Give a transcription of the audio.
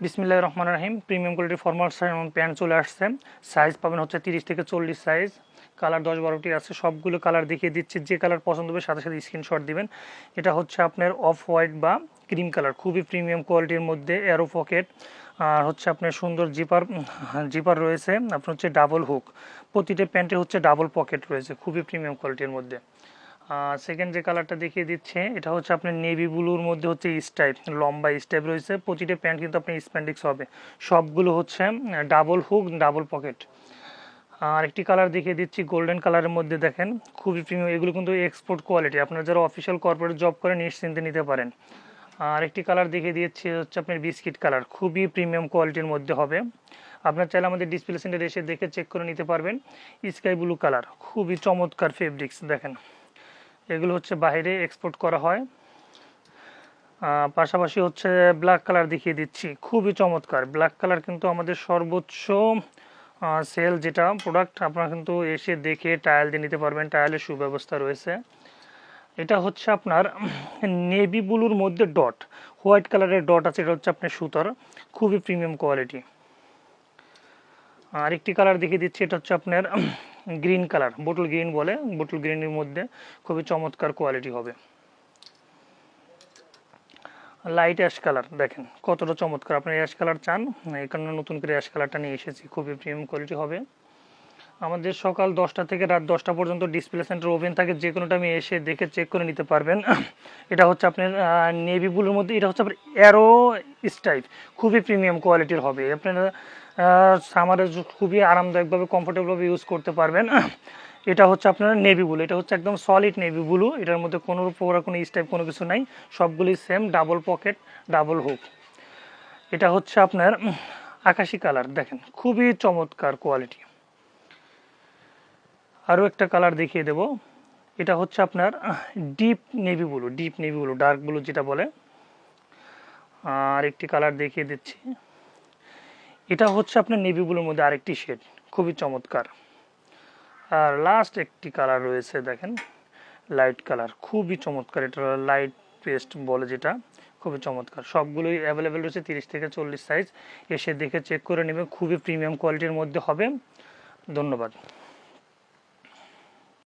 বিসমিল্লাহির রহমানির রহিম। প্রিমিয়াম কোয়ালিটির ফর্মাল প্যান্ট চলে আসছে। সাইজ পাবেন হচ্ছে 30 থেকে 40 সাইজ। কালার 10-12টি আছে, সবগুলো কালার দেখিয়ে দিচ্ছি। যে কালার পছন্দ হবে সাথে সাথে স্ক্রিনশট দিবেন। এটা হচ্ছে আপনার অফ হোয়াইট বা ক্রিম কালার, খুবই প্রিমিয়াম কোয়ালিটির মধ্যে। অ্যারো পকেট আর হচ্ছে আপনার সুন্দর জিপার রয়েছে। আপনার হচ্ছে ডাবল হুক, প্রতিটা প্যান্টে হচ্ছে ডাবল পকেট রয়েছে, খুবই প্রিমিয়াম কোয়ালিটির মধ্যে। সেকেন্ড যে কালারটা দেখিয়ে দিচ্ছে, এটা হচ্ছে আপনার নেভি ব্লুর মধ্যে হচ্ছে স্টাইপ, লম্বা স্টাইপ রয়েছে। প্রতিটা প্যান্ট কিন্তু আপনার স্প্যান্ডিক্স হবে, সবগুলো হচ্ছে ডাবল হুক ডাবল পকেট। আর একটি কালার দেখিয়ে দিচ্ছি গোল্ডেন কালারের মধ্যে, দেখেন খুবই প্রিমিয়াম। এগুলো কিন্তু এক্সপোর্ট কোয়ালিটি, আপনারা যারা অফিসিয়াল কর্পোরেট জব করেন নিশ্চিন্তে নিতে পারেন। আর একটি কালার দেখিয়ে দিচ্ছি হচ্ছে আপনার বিস্কিট কালার, খুবই প্রিমিয়াম কোয়ালিটির মধ্যে হবে। আপনার চাইলে আমাদের ডিসপ্লে সেন্টারে এসে দেখে চেক করে নিতে পারবেন। স্কাই ব্লু কালার, খুবই চমৎকার ফেব্রিক্স, দেখেন এগুলো হচ্ছে বাইরে এক্সপোর্ট করা হয়। পাশাপাশি হচ্ছে ব্ল্যাক কালার দেখিয়ে দিচ্ছি, খুবই চমৎকার। ব্ল্যাক কালার কিন্তু আমাদের সর্বোচ্চ সেল যেটা প্রোডাক্ট, আপনারা কিন্তু এসে দেখে ট্রায়াল দিয়ে নিতে পারবেন, ট্রায়ালের সুব্যবস্থা রয়েছে। এটা হচ্ছে আপনার নেভি ব্লুর মধ্যে ডট, হোয়াইট কালারের ডট আছে, এটা হচ্ছে আপনার সুতার, খুবই প্রিমিয়াম কোয়ালিটি। আরেকটি কালার দেখিয়ে দিচ্ছি, এটা হচ্ছে আপনার গ্রিন কালার, বোটল গ্রিন বলে, বোটল গ্রিনের মধ্যে খুবই চমৎকার কোয়ালিটি হবে। লাইট অ্যাশ কালার, দেখেন কতটা চমৎকার। আপনার অ্যাশ কালার চান, এই কারণে নতুন করে অ্যাশ কালারটা নিয়ে এসেছি, খুবই প্রিমিয়াম কোয়ালিটি হবে। আমাদের সকাল 10টা থেকে রাত 10টা পর্যন্ত ডিসপ্লে সেন্টার ওপেন থাকে, যে কোনো টাইমে এসে দেখে চেক করে নিতে পারবেন। এটা হচ্ছে আপনার নেভি ব্লুর মধ্যে, এটা হচ্ছে আপনার অ্যারো স্টাইপ, খুবই প্রিমিয়াম কোয়ালিটির হবে। আপনারা সামারে খুবই আরামদায়কভাবে কমফোর্টেবলভাবে ইউজ করতে পারবেন। এটা হচ্ছে আপনার নেভি ব্লু, এটা হচ্ছে একদম সলিড নেভি ব্লু, এটার মধ্যে কোনো কোনো স্টাইপ কোনো কিছু নাই, সবগুলি same, double pocket double hook. এটা হচ্ছে আপনার আকাশি কালার, দেখেন খুবই চমৎকার কোয়ালিটি। আরও একটা কালার দেখিয়ে দেব, এটা হচ্ছে আপনার deep navy blue, dark blue যেটা বলে। আর একটি কালার দেখিয়ে দিচ্ছি, এটা হচ্ছে আপনার নেভি ব্লুর মধ্যে আরেকটি শেড, খুবই চমৎকার। আর লাস্ট একটি কালার রয়েছে, দেখেন লাইট কালার, খুবই চমৎকার। এটা লাইট পেস্ট বলে যেটা, খুবই চমৎকার। সবগুলোই অ্যাভেলেবেল রয়েছে 30 থেকে 40 সাইজ। এসে দেখে চেক করে নেবেন, খুবই প্রিমিয়াম কোয়ালিটির মধ্যে হবে। ধন্যবাদ।